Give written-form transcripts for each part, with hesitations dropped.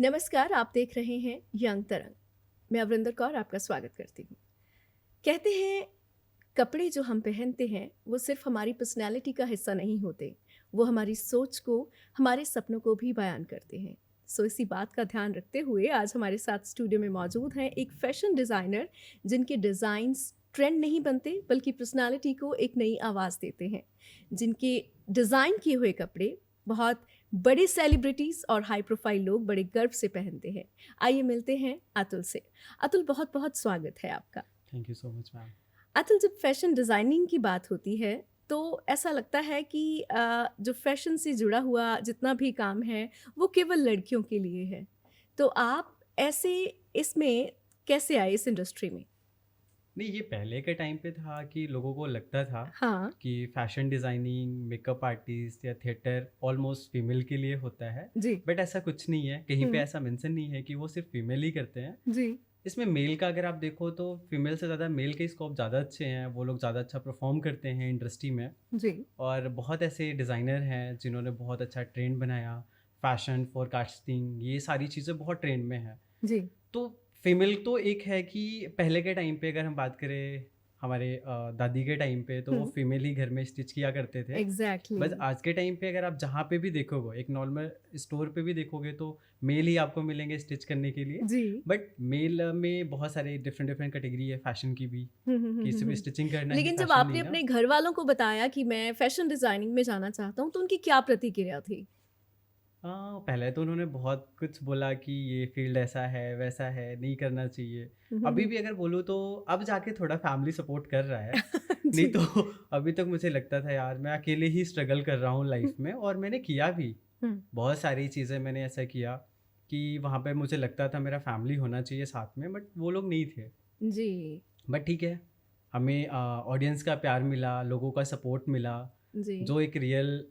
नमस्कार, आप देख रहे हैं यंग तरंग। मैं अवरिंदर कौर आपका स्वागत करती हूँ। कहते हैं कपड़े जो हम पहनते हैं वो सिर्फ हमारी पर्सनैलिटी का हिस्सा नहीं होते, वो हमारी सोच को, हमारे सपनों को भी बयान करते हैं। सो इसी बात का ध्यान रखते हुए आज हमारे साथ स्टूडियो में मौजूद हैं एक फैशन डिज़ाइनर जिनके डिज़ाइंस ट्रेंड नहीं बनते बल्कि पर्सनैलिटी को एक नई आवाज़ देते हैं, जिनके डिज़ाइन किए हुए कपड़े बहुत बड़े सेलिब्रिटीज़ और हाई प्रोफाइल लोग बड़े गर्व से पहनते हैं। आइए मिलते हैं अतुल से। अतुल, बहुत बहुत स्वागत है आपका। Thank you so much ma'am. Atul, जब फैशन डिज़ाइनिंग की बात होती है तो ऐसा लगता है कि जो फैशन से जुड़ा हुआ जितना भी काम है वो केवल लड़कियों के लिए है। तो आप ऐसे इसमें कैसे आए इस इंडस्ट्री में? नहीं, ये पहले के टाइम पे था कि लोगों को लगता था हाँ। कि फैशन डिज़ाइनिंग, मेकअप आर्टिस्ट या थिएटर ऑलमोस्ट फीमेल के लिए होता है। जी। बट ऐसा कुछ नहीं है, कहीं पे हुँ। ऐसा मेंशन नहीं है कि वो सिर्फ फीमेल ही करते हैं। जी। इसमें मेल का अगर आप देखो तो फीमेल से ज़्यादा मेल के स्कोप ज़्यादा अच्छे हैं, वो लोग ज़्यादा अच्छा परफॉर्म करते हैं इंडस्ट्री में। जी। और बहुत ऐसे डिज़ाइनर हैं जिन्होंने बहुत अच्छा ट्रेंड बनाया, फैशन फोरकास्टिंग, ये सारी चीज़ें बहुत ट्रेंड में हैं। जी। तो फीमेल तो एक है कि पहले के टाइम पे अगर हम बात करें हमारे दादी के टाइम पे तो वो हुँ। फीमेल ही घर में स्टिच किया करते थे। एग्ज़ैक्टली। बस आज के टाइम पे अगर आप जहाँ पे भी देखोगे, एक नॉर्मल स्टोर पे भी देखोगे तो मेल ही आपको मिलेंगे स्टिच करने के लिए। जी। बट मेल में बहुत सारे डिफरेंट डिफरेंट कैटेगरी है फैशन की भी, कि सिर्फ हुँ। स्टिचिंग करना ही लेकिन जब फैशन आपने नहीं ना। अपने घर वालों को बताया कि मैं फैशन डिज़ाइनिंग में जाना चाहता हूँ, तो उनकी क्या प्रतिक्रिया थी? हाँ, पहले तो उन्होंने बहुत कुछ बोला कि ये फील्ड ऐसा है, वैसा है, नहीं करना चाहिए। हुँ, हुँ, अभी हुँ। भी अगर बोलूँ तो अब जाके थोड़ा फैमिली सपोर्ट कर रहा है। नहीं जी। तो अभी तक मुझे लगता था यार मैं अकेले ही स्ट्रगल कर रहा हूँ हुँ, लाइफ में, और मैंने किया भी। हुँ। बहुत सारी चीज़ें मैंने ऐसा किया कि वहाँ पे मुझे लगता था मेरा फैमिली होना चाहिए साथ में, बट वो लोग नहीं थे। जी। बट ठीक है, हमें ऑडियंस का प्यार मिला, लोगों का सपोर्ट मिला। जी। जो एक रियल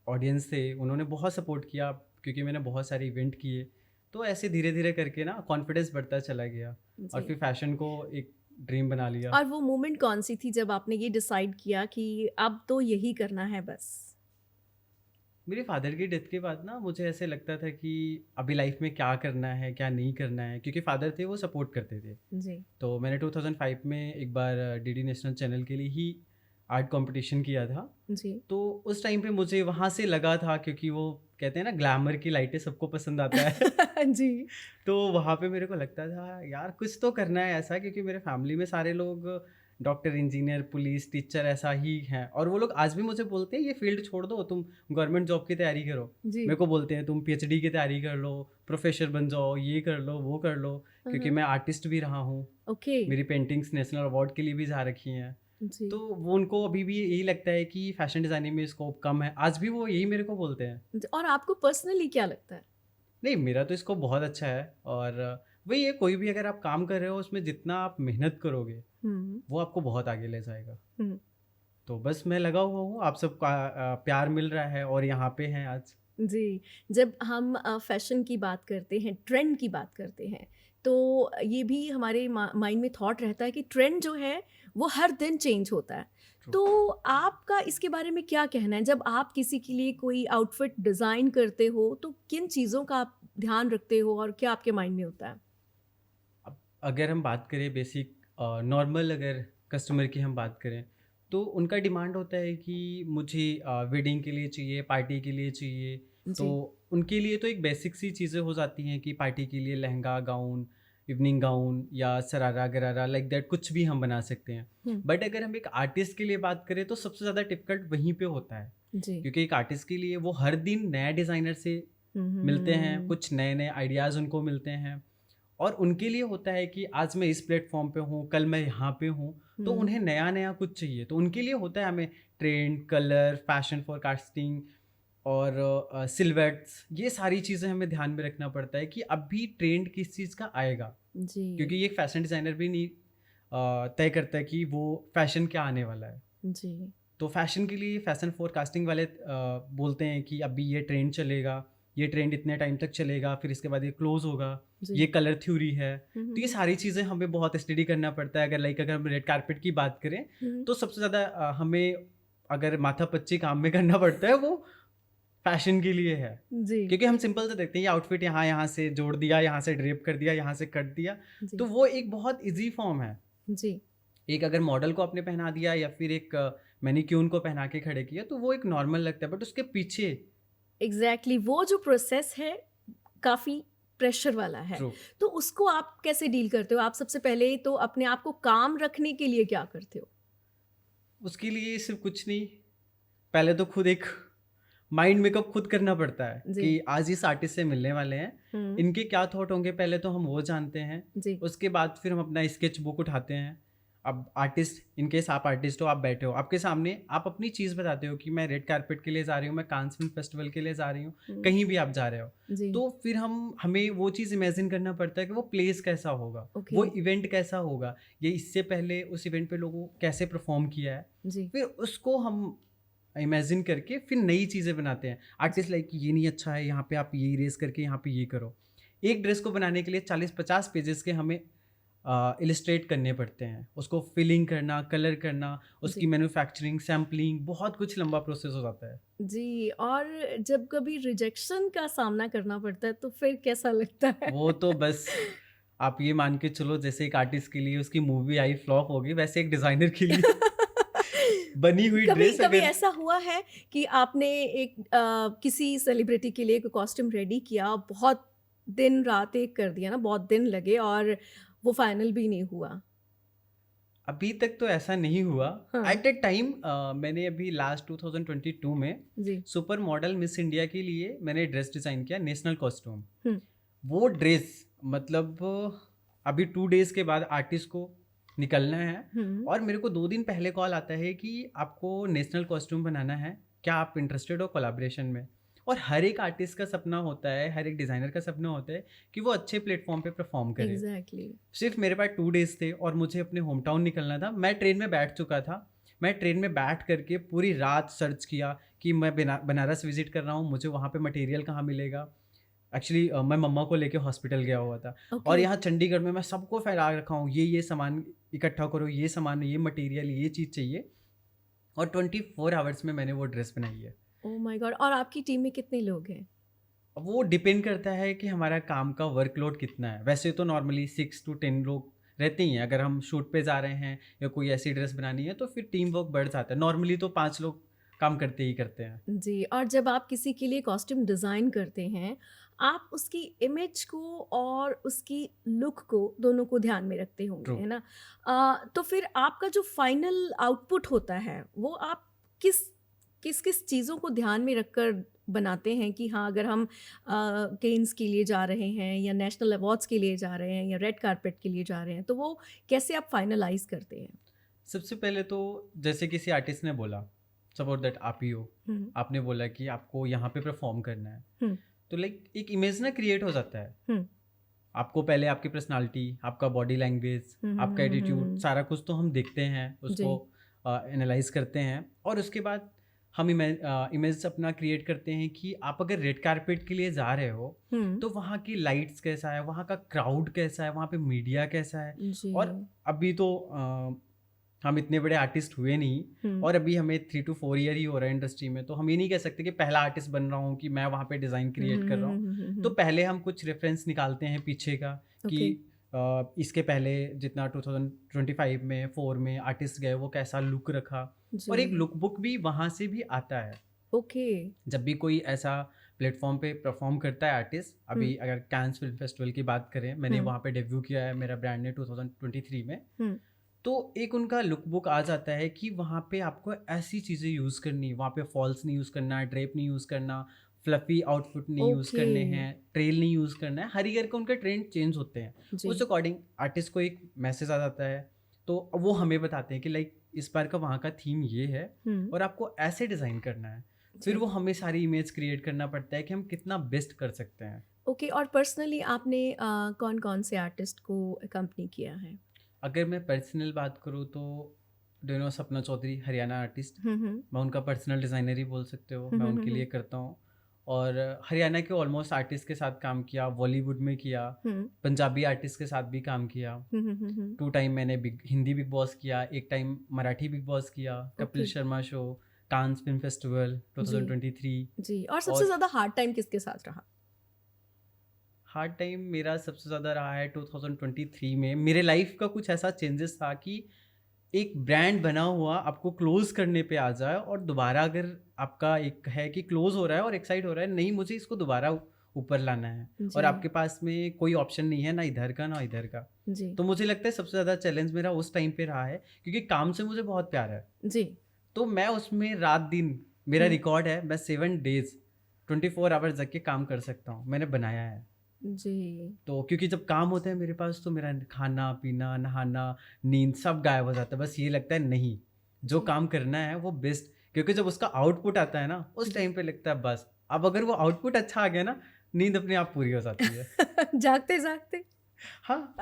ऑडियंस थे उन्होंने बहुत सपोर्ट किया, क्योंकि मैंने बहुत सारे इवेंट किए। तो ऐसे धीरे धीरे करके ना कॉन्फिडेंस बढ़ता चला गया, और जी। फिर फैशन को एक ड्रीम बना लिया। और वो मोमेंट कौन-सी थी जब आपने ये डिसाइड किया कि अब तो यही करना है बस? मेरे फादर की डेथ के बाद ना मुझे ऐसे लगता था कि अभी लाइफ में क्या करना है क्या नहीं करना है, क्योंकि फादर थे वो सपोर्ट करते थे। जी। तो मैंने 2005 में एक बार डीडी नेशनल चैनल के लिए ही आर्ट कंपटीशन किया था। जी। तो उस टाइम पे मुझे वहाँ से लगा था, क्योंकि वो कहते हैं ना ग्लैमर की लाइटें सबको पसंद आता है। जी। तो वहाँ पे मेरे को लगता था यार कुछ तो करना है ऐसा, क्योंकि मेरे फैमिली में सारे लोग डॉक्टर, इंजीनियर, पुलिस, टीचर ऐसा ही हैं, और वो लोग आज भी मुझे बोलते हैं ये फील्ड छोड़ दो, तुम गवर्नमेंट जॉब की तैयारी करो। जी। मेरे को बोलते हैं तुम पीएचडी की तैयारी कर लो, प्रोफेसर बन जाओ, ये कर लो, वो कर लो। हाँ, क्योंकि हाँ। मैं आर्टिस्ट भी रहा हूँ, ओके। मेरी पेंटिंग्स नेशनल अवार्ड के लिए भी जा रखी हैं। जी। तो वो उनको अभी भी यही लगता है कि फैशन डिज़ाइनिंग में स्कोप कम है, आज भी वो यही मेरे को बोलते हैं। और आपको पर्सनली क्या लगता है? नहीं, मेरा तो स्कोप बहुत अच्छा है, और वही है, कोई भी अगर आप काम कर रहे हो उसमें जितना आप मेहनत करोगे हुँ, वो आपको बहुत आगे ले जाएगा। हुँ। तो बस मैं लगा हुआ हूँ, आप सबका प्यार मिल रहा है और यहाँ पे हैं आज। जी, जब हम फ़ैशन की बात करते हैं, ट्रेंड की बात करते हैं, तो ये भी हमारे माइंड में थॉट रहता है कि ट्रेंड जो है, वो हर दिन चेंज होता है। ट्रू। तो आपका इसके बारे में क्या कहना है? जब आप किसी के लिए कोई आउटफिट डिज़ाइन करते हो, तो किन चीज़ों का आप ध्यान रखते हो और क्या आपके माइंड में होता है? अब अगर हम बात करें बेसिक नॉर्मल, अगर कस्टमर की हम बात करें तो उनका डिमांड होता है कि मुझे वेडिंग के लिए चाहिए, पार्टी के लिए चाहिए। तो जी। उनके लिए तो एक बेसिक सी चीज़ें हो जाती हैं कि पार्टी के लिए लहंगा, गाउन, इवनिंग गाउन या शरारा गरारा लाइक दैट कुछ भी हम बना सकते हैं। हुँ। बट अगर हम एक आर्टिस्ट के लिए बात करें तो सबसे ज़्यादा डिफ़िकल्ट वहीं पे होता है, जी। क्योंकि एक आर्टिस्ट के लिए वो हर दिन नया डिज़ाइनर से हुँ, हुँ, मिलते हैं, हुँ। कुछ नए-नए आइडियाज़ उनको मिलते हैं, और उनके लिए होता है कि आज मैं इस प्लेटफ़ॉर्म पे हूँ, कल मैं यहाँ पे हूँ, तो हुँ। उन्हें नया-नया कुछ चाहिए। तो उनके लिए होता है हमें ट्रेंड, कलर, फैशन फोरकास्टिंग और सिलुएट्स, ये सारी चीज़ें हमें ध्यान में रखना पड़ता है कि अभी ट्रेंड किस चीज़ का आएगा। जी। क्योंकि ये फैशन डिज़ाइनर भी नहीं तय करता है कि वो फैशन क्या आने वाला है। जी। तो फैशन के लिए फैशन फोरकास्टिंग वाले बोलते हैं कि अभी ये ट्रेंड चलेगा, ये ट्रेंड इतने टाइम तक चलेगा, फिर इसके बाद ये क्लोज़ होगा, जी। ये कलर थ्योरी है। हुँ, हुँ, तो ये हुँ। सारी चीज़ें हमें बहुत स्टडी करना पड़ता है। अगर हम रेड कारपेट की बात करें, हुँ। तो सबसे ज़्यादा हमें अगर माथापच्ची काम में करना पड़ता है वो फैशन के लिए है, जी, क्योंकि हम सिंपल से देखते हैं ये आउटफिट यहाँ से जोड़ दिया, यहाँ से ड्रेप कर दिया, यहाँ से कट दिया, तो जी, वो एक बहुत ईजी फॉर्म है। जी, एक अगर मॉडल को आपने पहना दिया या फिर एक मैनीक्यून को पहना के खड़े किया तो वो एक नॉर्मल लगता है, बट उसके पीछे एग्ज़ैक्टली वो जो प्रोसेस है काफ़ी प्रेशर वाला है। ट्रू, तो उसको आप कैसे डील करते हो? आप सबसे पहले तो अपने आप को काम रखने के लिए क्या करते हो? उसके लिए सिर्फ कुछ नहीं, पहले तो खुद एक माइंड मेकअप खुद करना पड़ता है जी, कि आज इस आर्टिस्ट से मिलने वाले हैं, हुँ, इनके क्या थॉट होंगे पहले तो हम वो जानते हैं। जी, उसके बाद फिर हम अपना स्केच बुक उठाते हैं। अब आर्टिस्ट, इन केस आप आर्टिस्ट हो, आप बैठे हो, आपके सामने आप अपनी चीज़ बताते हो कि मैं रेड कारपेट के लिए जा रही हूँ, मैं कांस फिल्म फेस्टिवल के लिए जा रही हूँ, हुँ, कहीं भी आप जा रहे हो। जी, तो फिर हमें वो चीज़ इमेजिन करना पड़ता है कि वो प्लेस कैसा होगा, ओके, वो इवेंट कैसा होगा, ये इससे पहले उस इवेंट पे लोगों कैसे परफॉर्म किया है। जी, फिर उसको हम इमेजिन करके फिर नई चीज़ें बनाते हैं। जी, आर्टिस्ट लाइक ये नहीं अच्छा है, यहाँ पे आप ये इरेज करके यहाँ पे ये करो। एक ड्रेस को बनाने के लिए 40-50 पेजेस के हमें इलस्ट्रेट करने पड़ते हैं। उसको फिलिंग करना, कलर करना, उसकी जी, मैन्युफैक्चरिंग, सैम्पलिंग, बहुत कुछ लंबा प्रोसेस हो जाता है। जी और जब कभी रिजेक्शन का सामना करना पड़ता है तो फिर कैसा लगता है? वो तो बस आप ये मान के चलो, जैसे एक आर्टिस्ट के लिए उसकी मूवी आई फ्लॉप हो गई, वैसे एक डिज़ाइनर के लिए बनी हुई कभी ड्रेस कभी अगर ऐसा हुआ है कि आपने एक किसी सेलिब्रिटी के लिए कोई कॉस्ट्यूम रेडी किया, बहुत दिन रात एक कर दिया ना, बहुत दिन लगे और वो फाइनल भी नहीं हुआ? अभी तक तो ऐसा नहीं हुआ। हाँ, एट ए टाइम मैंने अभी लास्ट 2022 में जी, सुपर मॉडल मिस इंडिया के लिए मैंने ड्रेस डिज़ाइन किया, नेशनल कॉस्ट्यूम। हुँ, वो ड्रेस मतलब अभी 2 डेज़ के बाद आर्टिस्ट को निकलना है हुँ, और मेरे को 2 दिन पहले कॉल आता है कि आपको नेशनल कॉस्ट्यूम बनाना है, क्या आप इंटरेस्टेड हो कोलैबोरेशन में? और हर एक आर्टिस्ट का सपना होता है, हर एक डिज़ाइनर का सपना होता है कि वो अच्छे प्लेटफ़ॉर्म पे परफ़ॉर्म करे। एग्ज़ैक्टली, सिर्फ मेरे पास 2 डेज़ थे और मुझे अपने होम टाउन निकलना था। मैं ट्रेन में बैठ चुका था। मैं ट्रेन में बैठ कर के पूरी रात सर्च किया कि मैं बनारस विज़िट कर रहा हूँ, मुझे वहाँ पे मटेरियल कहाँ मिलेगा। एक्चुअली मैं मम्मा को लेके हॉस्पिटल गया हुआ था और ओके, यहाँ चंडीगढ़ में मैं सबको फैला रखा हूँ, ये सामान इकट्ठा करो, ये सामान, ये मटेरियल, ये चीज़ चाहिए, और 24 आवर्स में मैंने वो ड्रेस बनाई है। ओह माय गॉड और आपकी टीम में कितने लोग हैं? अब वो डिपेंड करता है कि हमारा काम का वर्कलोड कितना है। वैसे तो नॉर्मली 6 टू 10 लोग रहते ही हैं। अगर हम शूट पे जा रहे हैं या कोई ऐसी ड्रेस बनानी है तो फिर टीम वर्क बढ़ जाता है। नॉर्मली तो 5 लोग काम करते ही करते हैं। जी, और जब आप किसी के लिए कॉस्ट्यूम डिज़ाइन करते हैं, आप उसकी इमेज को और उसकी लुक को दोनों को ध्यान में रखते होंगे, ट्रू। है ना? तो फिर आपका जो फाइनल आउटपुट होता है, वो आप किस किस-किस चीज़ों को ध्यान में रखकर बनाते हैं कि हाँ, अगर हम केन्स के लिए जा रहे हैं या नेशनल अवार्ड्स के लिए जा रहे हैं या रेड कार्पेट के लिए जा रहे हैं, तो वो कैसे आप फाइनलाइज़ करते हैं? सबसे पहले तो जैसे किसी आर्टिस्ट ने बोला, सपोज़ दैट आप ही हो, हुँ, आपने बोला कि आपको यहाँ पे परफ़ॉर्म करना है। हुँ, तो लाइक एक इमेज ना क्रिएट हो जाता है। हुँ, आपको पहले आपकी पर्सनैलिटी, आपका बॉडी लैंग्वेज, हुँ, हुँ, आपका हुँ, हुँ, एटीट्यूड, हुँ, सारा कुछ तो हम देखते हैं, उसको जी, एनालाइज़ करते हैं और उसके बाद हम इमेज अपना क्रिएट करते हैं कि आप अगर रेड कारपेट के लिए जा रहे हो, हुँ, तो वहाँ की लाइट्स कैसा है, वहाँ का क्राउड कैसा है, वहाँ पे मीडिया कैसा है। जी, और अभी तो हम इतने बड़े आर्टिस्ट हुए नहीं हुँ। और अभी हमें 3 टू 4 ईयर ही हो रहा है इंडस्ट्री में, तो हम ये नहीं कह सकते कि पहला आर्टिस्ट बन रहा हूँ कि मैं वहाँ पे डिज़ाइन हुँ, क्रिएट हुँ, कर हुँ, रहा हुँ, हूँ। हुँ, हुँ, तो हुँ। पहले हम कुछ रेफरेंस निकालते हैं पीछे का कि ओके, इसके पहले जितना 2025 में 4 में आर्टिस्ट गए वो कैसा लुक रखा, और एक जी, लुक बुक भी वहाँ से भी आता है। ओके। जब भी कोई ऐसा प्लेटफॉर्म पे परफॉर्म करता है आर्टिस्ट, हुँ, अभी अगर कैंस फिल्म फेस्टिवल की बात करें, मैंने हुँ, वहाँ पे डेब्यू किया है मेरा ब्रांड ने 2023 में। हुँ, तो एक उनका लुक बुक आ जाता है कि वहाँ पे आपको ऐसी चीज़ें यूज़ करनी, वहाँ पे फॉल्स नहीं यूज़ करना है, ड्रेप नहीं यूज़ करना, फ्लफ़ी आउटफिट नहीं यूज़ ओके, करने हैं, ट्रेल नहीं यूज़ करना है। हर ईयर का उनका ट्रेंड चेंज होते हैं। जी, उस अकॉर्डिंग आर्टिस्ट को एक मैसेज आ जाता है, तो वो हमें बताते हैं कि लाइक इस बार का वहाँ का थीम ये है हुँ, और आपको ऐसे डिज़ाइन करना है। फिर जी, वो हमें सारी इमेज क्रिएट करना पड़ता है कि हम कितना बेस्ट कर सकते हैं। ओके और पर्सनली आपने कौन-कौन से आर्टिस्ट को अकम्पनी किया है? अगर मैं पर्सनल बात करूँ तो do you know Sapna Chaudhary, Haryana artist. हुँ, हुँ, मैं उनका पर्सनल डिज़ाइनर ही बोल सकते हो, हुँ, मैं हुँ, हुँ, उनके लिए हुँ, करता हूँ। और हरियाणा के ऑलमोस्ट आर्टिस्ट के साथ काम किया, बॉलीवुड में किया, हुँ, पंजाबी आर्टिस्ट के साथ भी काम किया। हुँ, हुँ, हुँ, हुँ, 2 टाइम मैंने हिंदी बिग बॉस किया, 1 टाइम मराठी बिग बॉस किया, Kapil okay, Sharma show, Cannes film festival जी 2023। जी। और सबसे और ज़्यादा हार्ड टाइम किसके साथ रहा? हार्ड टाइम मेरा सबसे ज़्यादा रहा है 2023 में। मेरे लाइफ का कुछ ऐसा चेंजेस था कि एक ब्रांड बना हुआ आपको क्लोज करने पे आ जाए, और दोबारा अगर आपका एक है कि क्लोज हो रहा है और एक्साइड हो रहा है, नहीं मुझे इसको दोबारा ऊपर लाना है, और जी आपके पास में कोई ऑप्शन नहीं है, ना इधर का ना इधर का। जी तो मुझे लगता है सबसे ज़्यादा चैलेंज मेरा उस टाइम पे रहा है, क्योंकि काम से मुझे बहुत प्यार है। जी। तो मैं उसमें रात दिन, मेरा हुँ, रिकॉर्ड है, मैं 7 डेज 24 आवर्स जग के काम कर सकता हूँ, मैंने बनाया है। जी तो क्योंकि जब काम होता है मेरे पास, तो मेरा खाना पीना नहाना नींद सब गायब हो जाता है। बस ये लगता है नहीं, जो जी काम करना है वो बेस्ट, क्योंकि जब उसका आउटपुट आता है ना, उस जी। टाइम पे लगता है बस अब अगर वो आउटपुट अच्छा आ गया ना, नींद अपने आप पूरी हो जाती है। जागते जागते। हाँ।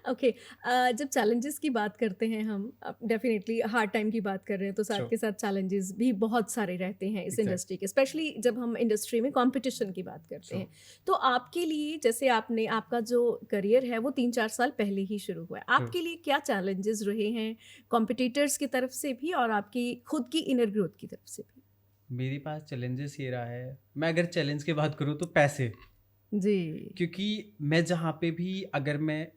ओके। जब चैलेंजेस की बात करते हैं हम, अब डेफिनेटली हार्ड टाइम की बात कर रहे हैं तो साथ श्योर। के साथ चैलेंजेस भी बहुत सारे रहते हैं इस एग्जैक्ट। इंडस्ट्री के, स्पेशली जब हम इंडस्ट्री में कंपटीशन की बात करते श्योर। हैं। तो आपके लिए, जैसे आपने, आपका जो करियर है वो 3-4 साल पहले ही शुरू हुआ है, ट्रू। आपके लिए क्या चैलेंजेस रहे हैं कॉम्पिटिटर्स की तरफ से भी और आपकी खुद की इनर ग्रोथ की तरफ से भी? मेरे पास चैलेंजेस ये रहा है, मैं अगर चैलेंज की बात करूँ तो पैसे। जी क्योंकि मैं जहाँ पे भी, अगर मैं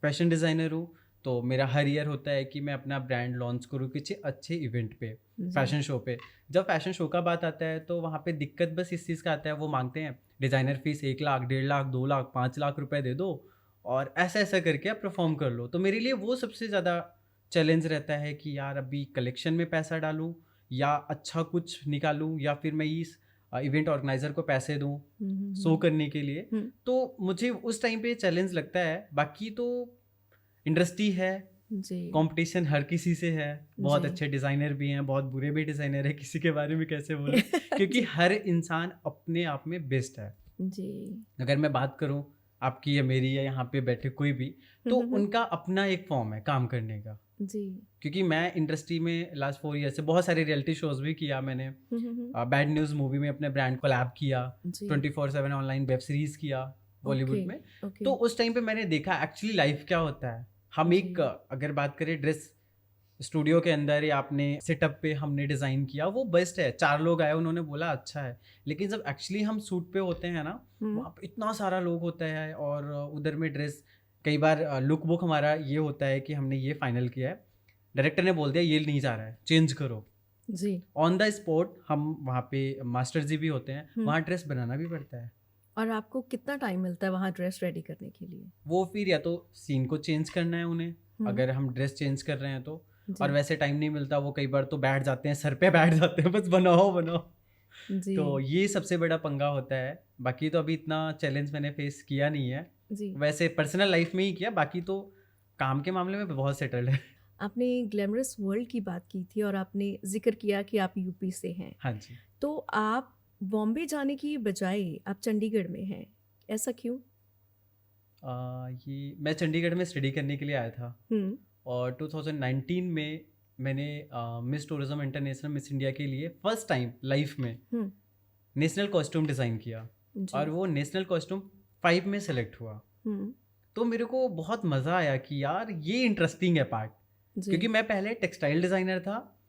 फैशन डिज़ाइनर हूँ, तो मेरा हर ईयर होता है कि मैं अपना ब्रांड लॉन्च करूँ किसी अच्छे इवेंट पे, जी। फैशन शो पे। जब फैशन शो का बात आता है तो वहाँ पे दिक्कत बस इस चीज़ का आता है, वो मांगते हैं डिज़ाइनर फीस 1 लाख 1.5 लाख 2 लाख 5 लाख रुपए दे दो, और ऐसा ऐसा करके आप परफॉर्म कर लो। तो मेरे लिए वो सबसे ज़्यादा चैलेंज रहता है कि यार अभी कलेक्शन में पैसा डालूँ, या अच्छा कुछ निकालूँ, या फिर मैं इस इवेंट ऑर्गेनाइज़र को पैसे दूँ शो करने के लिए। हम्म, तो मुझे उस टाइम पे चैलेंज लगता है। बाकी तो इंडस्ट्री है, जी कंपटीशन हर किसी से है, बहुत जी अच्छे डिज़ाइनर भी हैं, बहुत बुरे भी डिज़ाइनर हैं, किसी के बारे में कैसे बोलें, क्योंकि जी हर इंसान अपने आप में बेस्ट है। जी। अगर मैं बात करूँ आपकी या मेरी या यहाँ पे बैठे कोई भी, तो उनका अपना एक फॉर्म है काम करने का। जी। क्योंकि मैं इंडस्ट्री में लास्ट 4 ईयर से बहुत सारे रियलिटी शोज़ भी किया मैंने। बैड न्यूज़ मूवी में अपने ब्रांड कोलैब किया, जी 24/7 ऑनलाइन वेब सीरीज़ किया ओके बॉलीवुड में। ओके। तो उस टाइम पे मैंने देखा एक्चुअली लाइफ क्या होता है। हम जी एक अगर बात करें ड्रेस स्टूडियो के अंदर या अपने सेटअप पे हमने डिज़ाइन किया, वो बेस्ट है, 4 लोग आए उन्होंने बोला अच्छा है। लेकिन जब एक्चुअली हम शूट पे होते हैं ना, हम्म, वहाँ पे इतना सारा लोग होता है, और उधर में ड्रेस कई बार लुक बुक हमारा ये होता है कि हमने ये फाइनल किया है, डायरेक्टर ने बोल दिया ये नहीं जा रहा है, चेंज करो। जी। ऑन द स्पॉट हम वहाँ पे मास्टर जी भी होते हैं, हम्म। वहाँ ड्रेस बनाना भी पड़ता है। और आपको कितना टाइम मिलता है वहाँ ड्रेस रेडी करने के लिए? वो फिर या तो सीन को चेंज करना है उन्हें, हम्म, अगर हम ड्रेस चेंज कर रहे हैं तो, और जी वैसे टाइम नहीं मिलता, वो कई बार तो बैठ जाते हैं, सर पे बैठ जाते हैं, बस बनाओ बनाओ। जी तो ये सबसे बड़ा पंगा होता है। बाकी तो अभी इतना चैलेंज मैंने फेस किया नहीं है, जी। वैसे पर्सनल लाइफ में ही किया, बाकी तो काम के मामले में बहुत सेटल्ड है। आपने ग्लैमरस वर्ल्ड की बात की थी और आपने जिक्र किया कि आप यूपी से हैं, हाँ जी। तो आप बॉम्बे जाने की बजाय आप चंडीगढ़ में हैं, ऐसा क्यों? ये मैं चंडीगढ़ में स्टडी करने के लिए आया था, हम्म और 2019 में मैंने miss tourism international miss India के लिए फर्स्ट टाइम लाइफ में हम्म। नेशनल कॉस्ट्यूम डिज़ाइन किया, जी। और वो नेशनल कॉस्ट्यूम 5 में सेलेक्ट हुआ। हम्म। तो मेरे को बहुत मज़ा आया कि यार ये इंटरेस्टिंग है पार्ट, जी क्योंकि मैं पहले टेक्सटाइल डिज़ाइनर था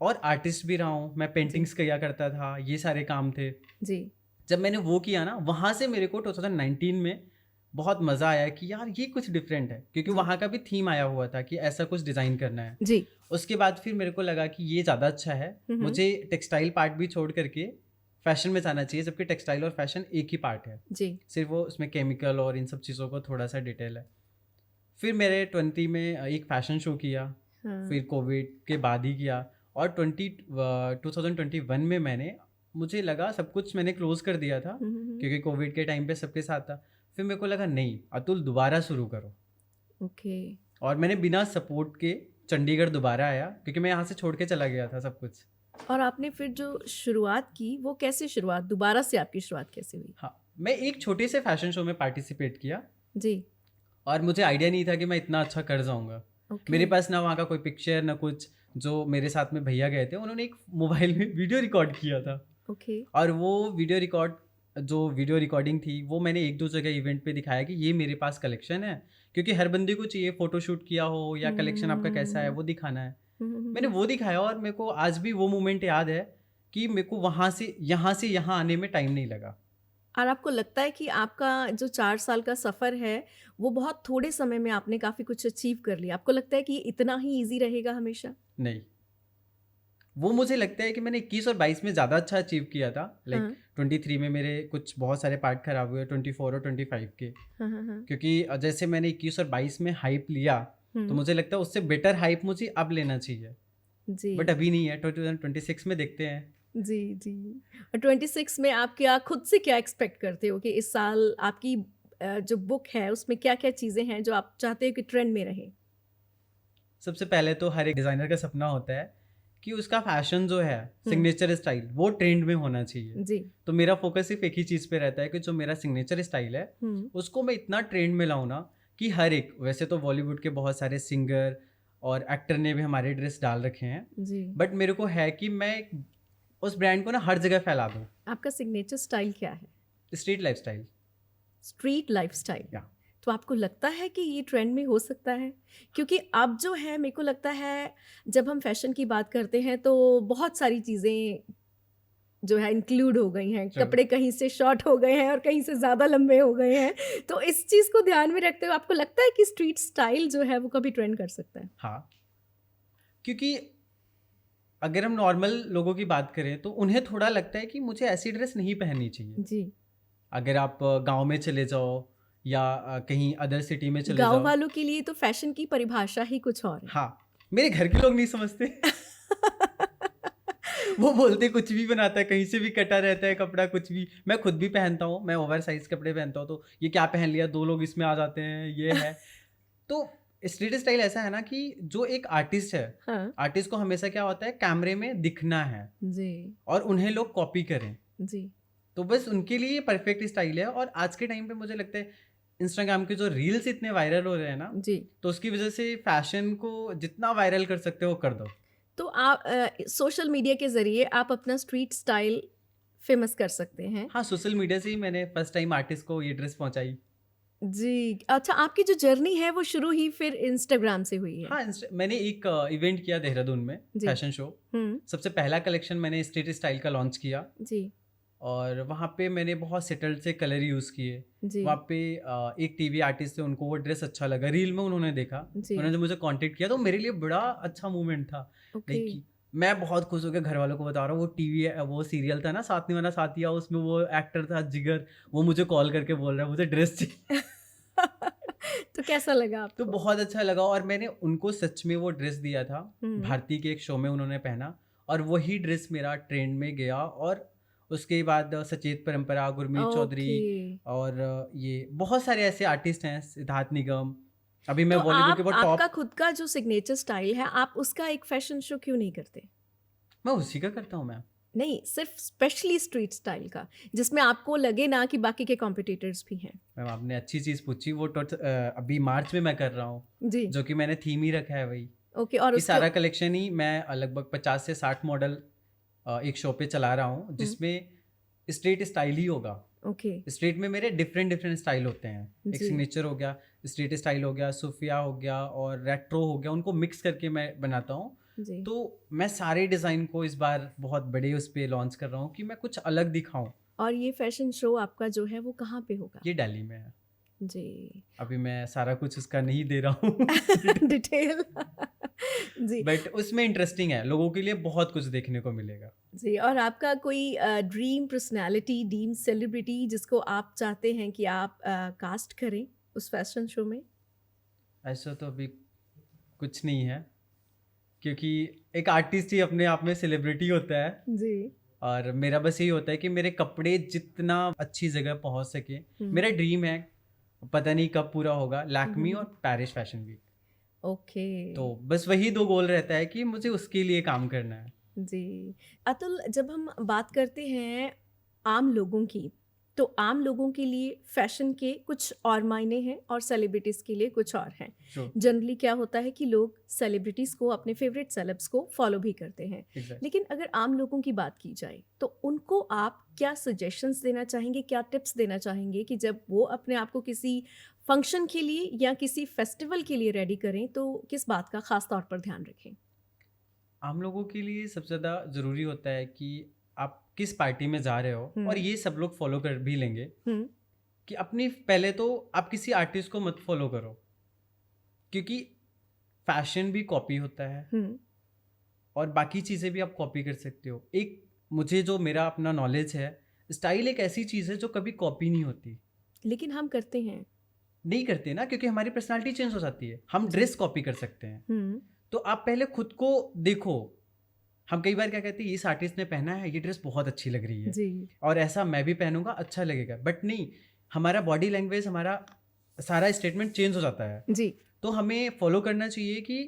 और आर्टिस्ट भी रहा हूँ, मैं जी पेंटिंग्स किया करता था, ये सारे काम थे। जी जब मैंने वो किया ना, वहाँ से मेरे को 2019 में बहुत मज़ा आया कि यार ये कुछ डिफरेंट है, क्योंकि जी वहाँ का भी थीम आया हुआ था कि ऐसा कुछ डिज़ाइन करना है। जी। उसके बाद फिर मेरे को लगा कि ये ज़्यादा अच्छा है, मुझे टेक्सटाइल पार्ट भी छोड़ करके फैशन में जाना चाहिए, जबकि टेक्सटाइल और फैशन एक ही पार्ट है, जी। सिर्फ वो उसमें केमिकल और इन सब चीज़ों का थोड़ा सा डिटेल है। फिर मेरे 20 में एक फ़ैशन शो किया, हाँ। फिर कोविड के बाद ही किया, और 2021 में मुझे लगा सब कुछ मैंने क्लोज़ कर दिया था, क्योंकि कोविड के टाइम पे सबके साथ था। फिर मेरे को लगा नहीं अतुल दोबारा शुरू करो, ओके। और मैंने बिना सपोर्ट के चंडीगढ़ दोबारा आया, क्योंकि मैं यहाँ से छोड़ के चला गया था सब कुछ। और आपने फिर जो शुरुआत की वो कैसे, शुरुआत दोबारा से आपकी शुरुआत कैसे हुई? हाँ, मैं एक छोटे से फैशन शो में पार्टिसिपेट किया, जी और मुझे आइडिया नहीं था कि मैं इतना अच्छा कर जाऊँगा। ओके। मेरे पास ना वहाँ का कोई पिक्चर ना कुछ। जो मेरे साथ में भैया गए थे, उन्होंने एक मोबाइल में वीडियो रिकॉर्ड किया था, ओके। और वो वीडियो रिकॉर्डिंग थी, वो मैंने 1-2 जगह इवेंट पे दिखाया कि ये मेरे पास कलेक्शन है, क्योंकि हर बंदे को चाहिए फ़ोटोशूट किया हो या कलेक्शन आपका कैसा है वो दिखाना है। मैंने वो दिखाया और मेरे को आज भी वो मोमेंट याद है कि मेरे को वहाँ से यहाँ आने में टाइम नहीं लगा। और आपको लगता है कि आपका जो 4 साल का सफ़र है, वो बहुत थोड़े समय में आपने काफ़ी कुछ अचीव कर लिया। आपको लगता है कि ये इतना ही ईज़ी रहेगा हमेशा? नहीं, वो मुझे लगता है कि मैंने 21 और 22 में ज़्यादा अच्छा अचीव किया था। लाइक हाँ। 23 में मेरे कुछ बहुत सारे पार्ट खराब हुए, 24 और 25 के। हाँ, हाँ, हाँ। क्योंकि जैसे मैंने 21 और 22 में हाइप लिया, तो मुझे लगता है उससे बेटर हाइप मुझे अब लेना चाहिए। जी। बट अभी नहीं है, 2026 में देखते हैं। जी, जी। और 26 में आप क्या खुद से क्या एक्सपेक्ट करते हो कि इस साल आपकी जो बुक है उसमें क्या-क्या चीज़ें हैं जो आप चाहते हो कि ट्रेंड में रहें? सबसे पहले तो हर एक डिज़ाइनर का सपना होता है कि उसका फैशन जो है, सिग्नेचर स्टाइल, वो ट्रेंड में होना चाहिए। जी। तो मेरा फोकस सिर्फ एक ही चीज़ पे रहता है कि जो मेरा सिग्नेचर स्टाइल है, हुँ। उसको मैं इतना ट्रेंड में लाऊं ना कि हर एक, वैसे तो बॉलीवुड के बहुत सारे सिंगर और एक्टर ने भी हमारे ड्रेस डाल रखे हैं, जी। बट मेरे को है कि मैं उस ब्रांड को ना हर जगह फैला दूं। आपका सिग्नेचर स्टाइल क्या है? Street lifestyle. Street lifestyle. या तो आपको लगता है कि ये ट्रेंड में हो सकता है? क्योंकि अब जो है मेरे को लगता है जब हम फैशन की बात करते हैं तो बहुत सारी चीज़ें जो है इंक्लूड हो गई हैं। True. कपड़े कहीं से शॉर्ट हो गए हैं और कहीं से ज़्यादा लंबे हो गए हैं। तो इस चीज़ को ध्यान में रखते हुए आपको लगता है कि स्ट्रीट स्टाइल जो है वो कभी ट्रेंड कर सकता है? हाँ, क्योंकि अगर हम नॉर्मल लोगों की बात करें तो उन्हें थोड़ा लगता है कि मुझे ऐसी ड्रेस नहीं पहननी चाहिए। जी। अगर आप गांव में चले जाओ या कहीं अदर सिटी में चले गाँव जाओ। वालों के लिए तो फैशन की परिभाषा ही कुछ और है। हाँ, मेरे घर के लोग नहीं समझते। वो बोलते कुछ भी बनाता है, कहीं से भी कटा रहता है कपड़ा, कुछ भी। मैं खुद भी पहनता हूँ, मैं ओवर साइज कपड़े पहनता हूँ, तो ये क्या पहन लिया, 2 लोग इसमें आ जाते हैं, ये है। तो स्ट्रीट स्टाइल ऐसा है ना कि जो एक आर्टिस्ट है, हाँ। आर्टिस्ट को हमेशा क्या होता है, कैमरे में दिखना है जी। और उन्हें लोग कॉपी करें। जी। तो बस उनके लिए परफेक्ट स्टाइल है। और आज के टाइम पे मुझे लगता है इंस्टाग्राम के जो रील्स इतने वायरल हो रहे हैं ना, जी। तो उसकी वजह से फैशन को जितना वायरल कर सकते हो कर दो। तो आप सोशल मीडिया के ज़रिए आप अपना स्ट्रीट स्टाइल फ़ेमस कर सकते हैं। हाँ, सोशल मीडिया से ही मैंने फर्स्ट टाइम आर्टिस्ट को ये ड्रेस पहुंचाई। जी। अच्छा, आपकी जो जर्नी है वो शुरू ही फिर इंस्टाग्राम से हुई है? हाँ, मैंने एक इवेंट किया देहरादून में, जी। Fashion show. हुँ। सबसे पहला कलेक्शन मैंने स्ट्रीट स्टाइल का लॉन्च किया जी। और वहाँ पे मैंने बहुत सेटल्ड से कलर यूज़ किए। जी। वहाँ पे एक टीवी आर्टिस्ट थे, उनको वो ड्रेस अच्छा लगा, रील में उन्होंने देखा, जी। उन्होंने मुझे कांटेक्ट किया, तो मेरे लिए बड़ा अच्छा मोमेंट था। ओके। लाइक मैं बहुत खुश हो गया, घर वालों को बता रहा हूँ, वो टीवी वो सीरियल था ना साथ निभाना साथिया, उसमें वो एक्टर था जिगर, वो मुझे कॉल करके बोल रहा है मुझे ड्रेस चाहिए। तो कैसा लगा तो आपको? बहुत अच्छा लगा और मैंने उनको सच में वो ड्रेस दिया था। हुँ। भारती के एक शो में उन्होंने पहना और वही ड्रेस मेरा ट्रेंड में गया। और उसके बाद सचेत परंपरा, गुरमीत चौधरी ओके। और ये बहुत सारे ऐसे आर्टिस्ट हैं, सिद्धार्थ निगम। अभी तो मैं बॉलीवुड के बहुत आपका टॉप। खुद का जो सिग्नेचर स्टाइल है, आप उसका एक फैशन शो क्यों नहीं करते? मैं उसी का करता हूँ मैम। नहीं, सिर्फ़ स्पेशली स्ट्रीट स्टाइल का, जिसमें आपको लगे ना कि बाकी के कॉम्पिटिटर्स भी हैं। मैम आपने अच्छी चीज़ पूछी। वो अभी मार्च में मैं कर रहा हूँ, जी। जो कि मैंने थीम ही रखा है वही, ओके। और कि उसके सारा कलेक्शन ही मैं लगभग 50 से 60 मॉडल एक शो पे चला रहा हूँ, हुँ। जिसमें स्ट्रीट स्टाइल ही होगा। ओके। स्ट्रीट में मेरे डिफरेंट डिफरेंट स्टाइल होते हैं। एक जी। सिग्नेचर हो गया, स्ट्रीट स्टाइल हो गया, सूफिया हो गया और रेट्रो हो गया, उनको मिक्स करके मैं बनाता हूँ। जी। तो मैं सारे डिज़ाइन को इस बार बहुत बड़े उस पे लॉन्च कर रहा हूँ कि मैं कुछ अलग दिखाऊं। और ये फैशन शो आपका जो है वो कहाँ पे होगा? ये दिल्ली में है। जी। अभी मैं सारा कुछ उसका नहीं दे रहा हूँ। डिटेल। जी। बट उसमें इंटरेस्टिंग है, लोगों के लिए बहुत कुछ देखने को मिलेगा। जी। और आपका कोई ड्रीम पर्सनैलिटी, ड्रीम सेलिब्रिटी जिसको आप चाहते हैं कि आप कास्ट करें उस फैशन शो में? ऐसा तो अभी कुछ नहीं है, क्योंकि एक आर्टिस्ट ही अपने आप में सेलिब्रिटी होता है। जी। और मेरा बस यही होता है कि मेरे कपड़े जितना अच्छी जगह पहुंच सके। मेरा ड्रीम है, पता नहीं कब पूरा होगा, लैक्मी और पेरिस फैशन वीक। ओके। तो बस वही 2 गोल रहता है कि मुझे उसके लिए काम करना है। जी। अतुल, जब हम बात करते हैं आम लोगों की, तो आम लोगों के लिए फ़ैशन के कुछ और मायने हैं और सेलिब्रिटीज़ के लिए कुछ और हैं। True. जनरली क्या होता है कि लोग सेलिब्रिटीज़ को, अपने फ़ेवरेट सेलेब्स को फ़ॉलो भी करते हैं। Exactly. लेकिन अगर आम लोगों की बात की जाए, तो उनको आप क्या सजेशंस देना चाहेंगे, क्या टिप्स देना चाहेंगे कि जब वो अपने आप को किसी फंक्शन के लिए या किसी फेस्टिवल के लिए रेडी करें, तो किस बात का ख़ास तौर पर ध्यान रखें? आम लोगों के लिए सबसे ज़्यादा ज़रूरी होता है कि आप किस पार्टी में जा रहे हो, और हम्म। ये सब लोग फॉलो कर भी लेंगे हम्म। कि अपनी पहले तो आप किसी आर्टिस्ट को मत फॉलो करो, क्योंकि फैशन भी कॉपी होता है हम्म। और बाकी चीज़ें भी आप कॉपी कर सकते हो। एक मुझे जो मेरा अपना नॉलेज है, स्टाइल एक ऐसी चीज़ है जो कभी कॉपी नहीं होती। लेकिन हम करते हैं। नहीं करते ना, क्योंकि हमारी पर्सनालिटी चेंज हो जाती है। हम जी। ड्रेस कॉपी कर सकते हैं, हम्म। तो आप पहले खुद को देखो। हम कई बार क्या कहते हैं, इस आर्टिस्ट ने पहना है, ये ड्रेस बहुत अच्छी लग रही है जी। और ऐसा मैं भी पहनूंगा, अच्छा लगेगा। बट नहीं, हमारा बॉडी लैंग्वेज, हमारा सारा स्टेटमेंट चेंज हो जाता है। जी। तो हमें फॉलो करना चाहिए कि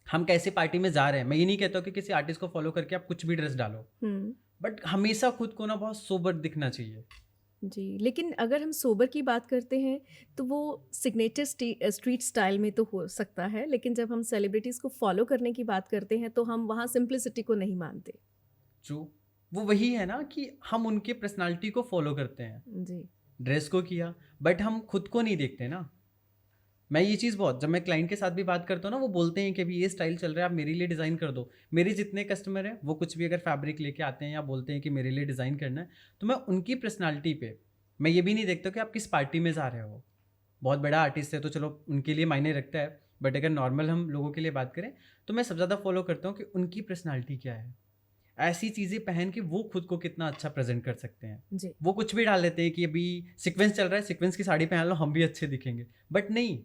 हम कैसे पार्टी में जा रहे हैं। मैं ये नहीं कहता हूँ कि किसी आर्टिस्ट को फॉलो करके आप कुछ भी ड्रेस डालो, हम्म। बट हमेशा खुद को ना बहुत सोबर दिखना चाहिए। जी, लेकिन अगर हम सोबर की बात करते हैं तो वो सिग्नेचर स्ट्रीट स्टाइल में तो हो सकता है, लेकिन जब हम सेलिब्रिटीज़ को फॉलो करने की बात करते हैं तो हम वहाँ सिंप्लिसिटी को नहीं मानते। जो वो वही है ना कि हम उनके पर्सनालिटी को फॉलो करते हैं, जी। ड्रेस को किया, बट हम खुद को नहीं देखते ना। मैं ये चीज़ बहुत, जब मैं क्लाइंट के साथ भी बात करता हूँ ना, वो बोलते हैं कि अभी ये स्टाइल चल रहा है, आप मेरे लिए डिज़ाइन कर दो। मेरे जितने कस्टमर हैं, वो कुछ भी अगर फैब्रिक लेके आते हैं या बोलते हैं कि मेरे लिए डिज़ाइन करना है, तो मैं उनकी पर्सनालिटी पे, मैं ये भी नहीं देखता कि आप किस पार्टी में जा रहे हो। बहुत बड़ा आर्टिस्ट है तो चलो उनके लिए मायने रखता है, बट अगर नॉर्मल हम लोगों के लिए बात करें, तो मैं सबसे ज़्यादा फॉलो करता हूँ कि उनकी पर्सनालिटी क्या है। ऐसी चीज़ें पहन के वो खुद को कितना अच्छा प्रेजेंट कर सकते हैं। जी। वो कुछ भी डाल देते हैं कि अभी सीक्वेंस चल रहा है, सीक्वेंस की साड़ी पहन लो, हम भी अच्छे दिखेंगे। बट नहीं,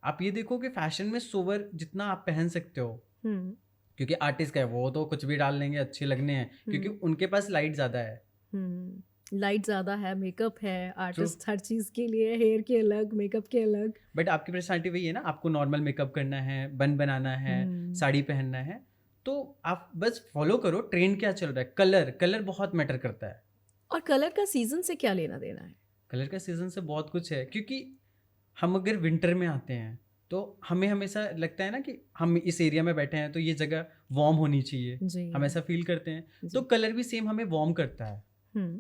आप ये देखो कि फैशन में सोवर जितना आप पहन सकते हो, हम्म। क्योंकि आर्टिस्ट का है, वो तो कुछ भी डाल लेंगे, अच्छे लगने हैं, क्योंकि उनके पास लाइट ज़्यादा है। लाइट ज़्यादा है, मेकअप है, ट्रू। आर्टिस्ट हर चीज़ के लिए, हेयर के अलग, मेकअप के अलग। बट आपकी पर्सनैलिटी वही है ना, आपको नॉर्मल मेकअप करना है, बन बनाना है, हम्म। साड़ी पहनना है, तो आप बस फॉलो करो ट्रेंड क्या चल रहा है। कलर कलर बहुत मैटर करता है। और कलर का सीजन से क्या लेना देना है? कलर का सीजन से बहुत कुछ है, क्योंकि हम अगर विंटर में आते हैं तो हमें हमेशा लगता है ना कि हम इस एरिया में बैठे हैं तो ये जगह वार्म होनी चाहिए, जी। हम ऐसा फील करते हैं। तो जी। कलर भी सेम हमें वार्म करता है। हम्म।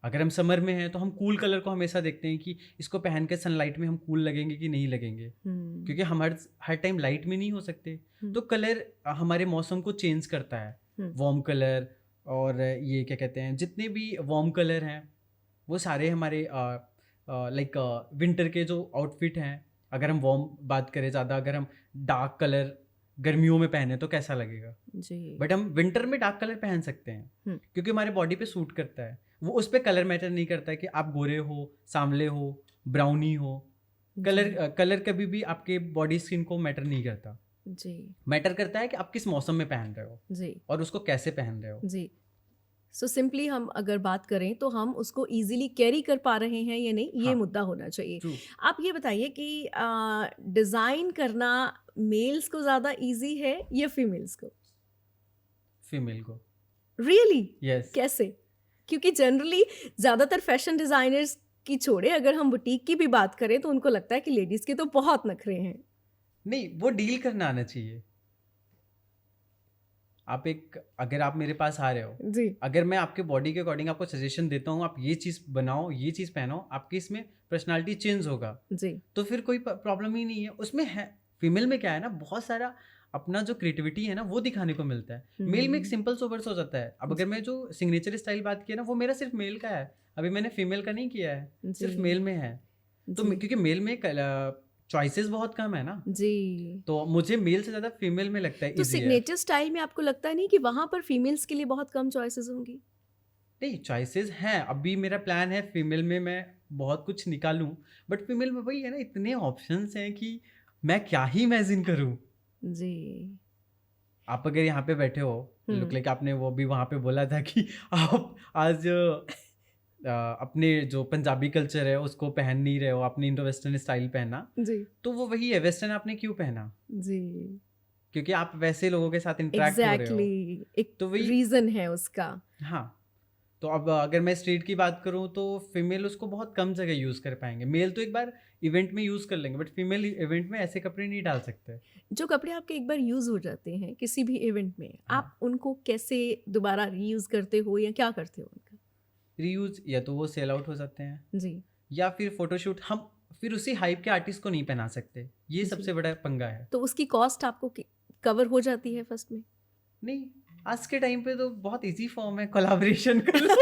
अगर हम समर में हैं तो हम कूल कलर को हमेशा देखते हैं कि इसको पहन के सनलाइट में हम कूल लगेंगे कि नहीं लगेंगे, क्योंकि हम हर टाइम लाइट में नहीं हो सकते। तो कलर हमारे मौसम को चेंज करता है। वार्म कलर और ये क्या कहते हैं, जितने भी वार्म कलर हैं वो सारे हमारे लाइक विंटर के जो आउटफिट हैं, अगर हम वार्म बात करें ज़्यादा, अगर हम डार्क कलर गर्मियों में पहने तो कैसा लगेगा। जी। बट हम विंटर में डार्क कलर पहन सकते हैं क्योंकि हमारे बॉडी पे सूट करता है। वो उस पर कलर मैटर नहीं करता है कि आप गोरे हो, सांवले हो, ब्राउनी हो। कलर कभी भी आपके बॉडी स्किन को मैटर नहीं करता। जी। मैटर करता है कि आप किस मौसम में पहन रहे हो जी। और उसको कैसे पहन रहे हो। जी। सो सिंपली हम अगर बात करें तो हम उसको इजीली कैरी कर पा रहे हैं या नहीं, ये हाँ, मुद्दा होना चाहिए। ट्रू। आप ये बताइए कि डिज़ाइन करना मेल्स को ज़्यादा इजी है या फीमेल्स को? फीमेल को। रियली? यस। कैसे? क्योंकि जनरली ज़्यादातर फैशन डिज़ाइनर्स की छोड़े, अगर हम बुटीक की भी बात करें तो उनको लगता है कि लेडीज़ के तो बहुत नखरे हैं। नहीं, वो डील करना आना चाहिए। अगर आप मेरे पास आ रहे हो, जी। अगर मैं आपके बॉडी के अकॉर्डिंग आपको सजेशन देता हूँ, आप ये चीज़ बनाओ, ये चीज़ पहनो, आपकी इसमें पर्सनालिटी चेंज होगा, जी। तो फिर कोई प्रॉब्लम ही नहीं है उसमें। है फीमेल में क्या है ना, बहुत सारा अपना जो क्रिएटिविटी है ना वो दिखाने को मिलता है। मेल में एक सिंपल सोबर हो जाता है। अब अगर मैं जो सिग्नेचर स्टाइल बात किया ना, वो मेरा सिर्फ मेल का है, अभी मैंने फीमेल का नहीं किया है, सिर्फ जी। मेल में है। तो जी। क्योंकि मेल में चॉइसेस बहुत कम है ना, जी। तो मुझे मेल से ज़्यादा फीमेल में लगता है तो ईजी है। सिग्नेचर स्टाइल में आपको लगता नहीं कि वहाँ पर फीमेल्स के लिए बहुत कम चॉइसेस होंगी? नहीं, चॉइसेस हैं। अभी मेरा प्लान है फीमेल में मैं बहुत कुछ निकालूं, बट फीमेल में वही है ना, इतने ऑप्शंस हैं कि मैं क्या ही इमेजिन करूं। जी। आप अगर यहाँ पे बैठे हो, लुक लाइक आपने वो भी वहाँ पे बोला था कि आप आज अपने जो पंजाबी कल्चर है उसको पहन नहीं रहे हो, आपने इंडो वेस्टर्न स्टाइल पहना। जी। तो वो वही है, वेस्टर्न आपने क्यों पहना? जी। क्योंकि आप वैसे लोगों के साथ इंटरेक्ट हो रहे हो। एग्जैक्टली, एक तो वही। रीजन है उसका। हाँ, तो अब अगर मैं स्ट्रीट की बात करूँ तो फीमेल उसको बहुत कम जगह यूज़ कर पाएंगे। मेल तो एक बार इवेंट में यूज़ कर लेंगे, बट फीमेल इवेंट में ऐसे कपड़े नहीं डाल सकते। जो कपड़े आपके एक बार यूज हो जाते हैं किसी भी इवेंट में, हाँ। आप उनको कैसे दोबारा रीयूज करते हो या क्या करते हो उनका? रीयूज, या तो वो सेल आउट हो जाते हैं, जी। या फिर फोटोशूट हम फिर उसी हाइप के आर्टिस्ट को नहीं पहना सकते। ये जी। सबसे बड़ा पंगा है। तो उसकी कॉस्ट आपको कवर हो जाती है फर्स्ट में? नहीं, आज के टाइम पे तो बहुत ईज़ी फॉर्म है, कोलैबोरेशन कर लो।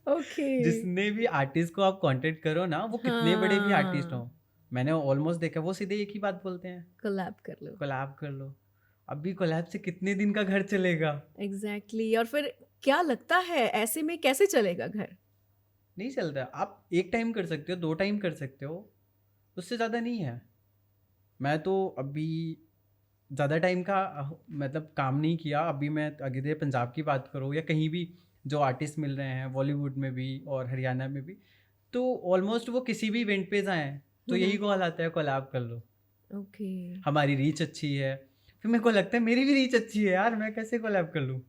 ओके। जितने भी आर्टिस्ट को आप कॉन्टैक्ट करो ना, वो कितने बड़े भी आर्टिस्ट हों, हाँ, मैंने ऑलमोस्ट देखा वो सीधे एक ही बात बोलते हैं, कोलैब कर लो। कोलैब कर लो। अभी कोलैब से कितने दिन का घर चलेगा? एग्ज़ैक्टली। और फिर क्या लगता है ऐसे में कैसे चलेगा घर? नहीं चलता। आप 1 टाइम कर सकते हो, 2 टाइम कर सकते हो, उससे ज़्यादा नहीं है। मैं तो अभी ज़्यादा टाइम का मतलब काम नहीं किया। अभी मैं अगर पंजाब की बात करूँ या कहीं भी जो आर्टिस्ट मिल रहे हैं बॉलीवुड में भी और हरियाणा में भी, तो ऑलमोस्ट वो किसी भी इवेंट पे जाएँ, तो हुँ, यही हुँ। कॉल आता है कोलैब कर लो। ओके। हमारी रीच अच्छी है। फिर मेरे को लगता है मेरी भी रीच अच्छी है यार, मैं कैसे कोलैब कर लूँ?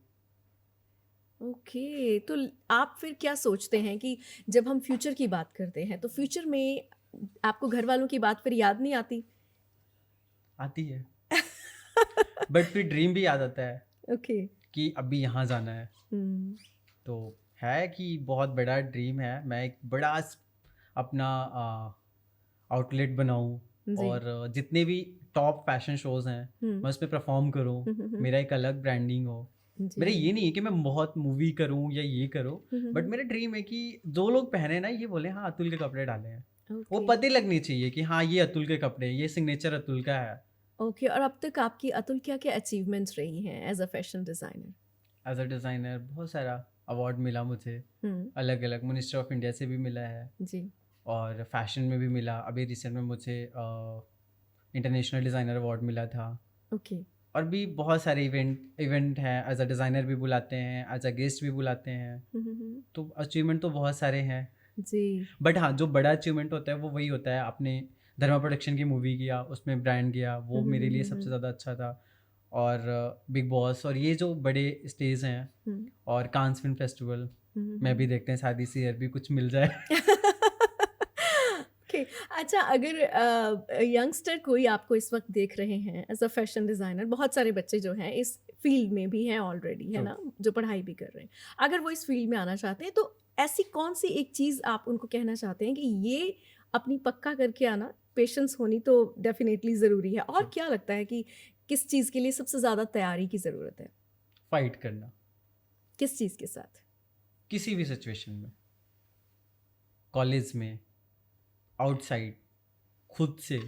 ओके, तो आप फिर क्या सोचते हैं कि जब हम फ्यूचर की बात करते हैं, तो फ्यूचर में आपको घरवालों की बात फिर याद नहीं आती? आती है, बट फिर ड्रीम भी याद आता है ओके। कि अभी यहाँ जाना है। हुँ, तो है कि बहुत बड़ा ड्रीम है, मैं एक बड़ा अपना आउटलेट बनाऊँ जी। और जितने भी टॉप फैशन शोज़ हैं हुँ। मैं उसमें परफॉर्म करूँ, हुँ, हुँ, हुँ। मेरा एक अलग ब्रांडिंग हो। मेरा जी। ये नहीं है कि मैं बहुत मूवी करूँ या ये करूँ, हुँ, हुँ, बट हुँ। मेरा ड्रीम है कि जो लोग पहने ना ये बोले हाँ अतुल के कपड़े डाले हैं। वो ओके, पता लगनी चाहिए कि हाँ ये अतुल के कपड़े, ये सिग्नेचर अतुल का है। ओके। और अब तक आपकी अतुल क्या-क्या अचीवमेंट्स रही हैं as a fashion designer? As a designer बहुत सारा अवार्ड मिला मुझे, हुँ, अलग अलग मिनिस्टर ऑफ इंडिया से भी मिला है जी। और फैशन में भी मिला। अभी रिसेंट में मुझे इंटरनेशनल डिज़ाइनर अवार्ड मिला था। ओके। और भी बहुत सारे इवेंट इवेंट हैं, एज अ डिज़ाइनर भी बुलाते हैं, एज अ गेस्ट भी बुलाते हैं। हुँ, हुँ, हुँ। तो अचीवमेंट तो बहुत सारे हैं। जी। बट हाँ, जो बड़ा अचीवमेंट होता है वो वही होता है, आपने धर्मा प्रोडक्शन की मूवी किया, उसमें ब्रांड गया, हुँ, वो हुँ, मेरे हुँ, लिए हुँ, सबसे हुँ। ज़्यादा अच्छा था। और बिग बॉस और ये जो बड़े स्टेज हैं हुँ, और कांस फिल्म फेस्टिवल हुँ, हुँ, में हुँ। भी देखते हैं, शादी से ईयर भी कुछ मिल जाए। ओके। अच्छा, अगर यंगस्टर कोई आपको इस वक्त देख रहे हैं एज अ फैशन डिज़ाइनर, बहुत सारे बच्चे जो हैं इस फील्ड में भी हैं ऑलरेडी, है ट्रू। ना? जो पढ़ाई भी कर रहे हैं। अगर वो इस फील्ड में आना चाहते हैं, तो ऐसी कौन-सी एक चीज़ आप उनको कहना चाहते हैं कि ये अपनी पक्का करके आना, पेशेंस होनी तो डेफ़िनेटली ज़रूरी है। और ट्रू। क्या लगता है कि किस चीज़ के लिए सबसे ज़्यादा तैयारी की ज़रूरत है? फाइट करना किस चीज़ के साथ? किसी भी सिचुएशन में, कॉलेज में, आउटसाइड, खुद से।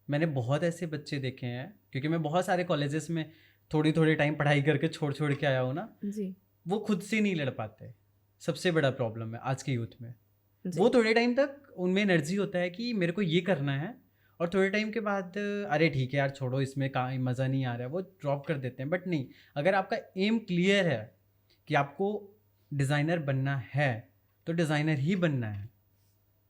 मैंने बहुत ऐसे बच्चे देखे हैं क्योंकि मैं बहुत सारे कॉलेजेस में थोड़ी थोड़ी टाइम पढ़ाई करके छोड़ छोड़ के आया हूँ ना, जी, वो खुद से नहीं लड़ पाते। सबसे बड़ा प्रॉब्लम है आज के यूथ में। वो जी। थोड़े टाइम तक उनमें एनर्जी होता है कि मेरे को ये करना है, और थोड़े टाइम के बाद अरे ठीक है यार छोड़ो, इसमें कहाँ मज़ा नहीं आ रहा है, वो ड्रॉप कर देते हैं। बट नहीं, अगर आपका एम क्लियर है कि आपको डिज़ाइनर बनना है, तो डिज़ाइनर ही बनना है।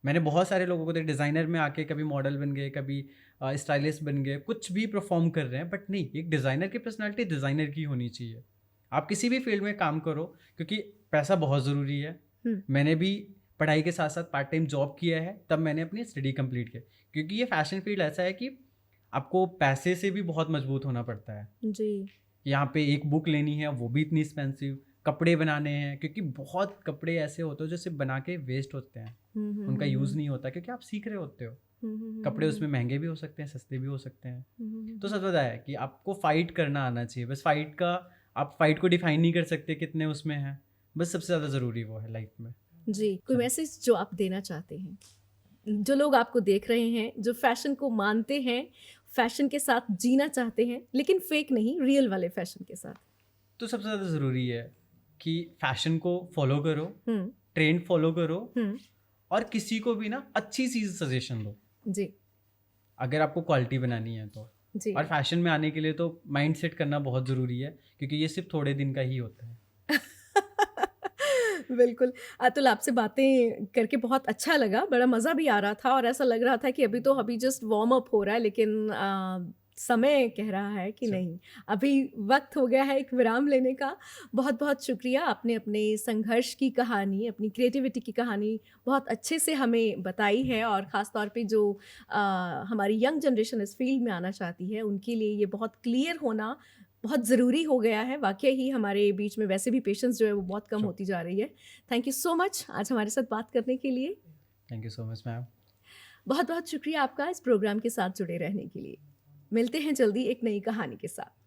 मैंने बहुत सारे लोगों को देखा डिज़ाइनर में आके कभी मॉडल बन गए, कभी स्टाइलिस्ट बन गए, कुछ भी परफॉर्म कर रहे हैं। बट नहीं, एक डिज़ाइनर की पर्सनालिटी डिज़ाइनर की होनी चाहिए। आप किसी भी फील्ड में काम करो, क्योंकि पैसा बहुत ज़रूरी है। हुँ, मैंने भी पढ़ाई के साथ साथ पार्ट टाइम जॉब किया है, तब मैंने अपनी स्टडी कंप्लीट की। क्योंकि ये फैशन फील्ड ऐसा है कि आपको पैसे से भी बहुत मजबूत होना पड़ता है। जी। यहाँ पे एक बुक लेनी है, वो भी इतनी एक्सपेंसिव, कपड़े बनाने हैं, क्योंकि बहुत कपड़े ऐसे होते हैं जो सिर्फ बना के वेस्ट होते हैं, हुँ, हुँ, उनका हुँ, यूज़ हुँ। नहीं होता, क्योंकि आप सीख रहे होते हो। हुँ, हुँ, हुँ, कपड़े हुँ, हुँ। उसमें महंगे भी हो सकते हैं, सस्ते भी हो सकते हैं। हुँ, हुँ, हुँ, तो हुँ। सच बताया है कि आपको फाइट करना आना चाहिए। बस फाइट का, आप फाइट को डिफाइन नहीं कर सकते कितने उसमें हैं, बस सबसे ज़्यादा ज़रूरी वो है लाइफ में। जी, कोई हाँ। मैसेज जो आप देना चाहते हैं? जो लोग आपको देख रहे हैं, जो फ़ैशन को मानते हैं, फ़ैशन के साथ जीना चाहते हैं, लेकिन फ़ेक नहीं, रियल वाले फ़ैशन के साथ। तो सबसे ज़्यादा ज़रूरी है कि फैशन को फॉलो करो, हुँ, ट्रेंड फॉलो करो, हुँ, और किसी को भी ना अच्छी चीज़ सजेशन दो, जी, अगर आपको क्वालिटी बनानी है तो। जी। और फैशन में आने के लिए तो माइंड सेट करना बहुत ज़रूरी है, क्योंकि ये सिर्फ थोड़े दिन का ही होता है। बिल्कुल। अतुल, आपसे बातें करके बहुत अच्छा लगा, बड़ा मज़ा भी आ रहा था और ऐसा लग रहा था कि अभी जस्ट वार्म अप हो रहा है, लेकिन समय कह रहा है कि अच्छा। नहीं, अभी वक़्त हो गया है एक विराम लेने का। बहुत-बहुत शुक्रिया, आपने अपने संघर्ष की कहानी, अपनी क्रिएटिविटी की कहानी बहुत अच्छे से हमें बताई है, और ख़ास तौर पे जो अ, हमारी यंग जनरेशन इस फ़ील्ड में आना चाहती है, उनके लिए ये बहुत क्लियर होना बहुत ज़रूरी हो गया है। वाक़ई ही हमारे बीच में वैसे भी पेशेंस जो है वो बहुत कम श्योर। होती जा रही है। थैंक यू सो मच आज हमारे साथ बात करने के लिए। Thank you so much ma'am. बहुत-बहुत शुक्रिया आपका इस प्रोग्राम के साथ जुड़े रहने के लिए। मिलते हैं जल्दी एक नई कहानी के साथ।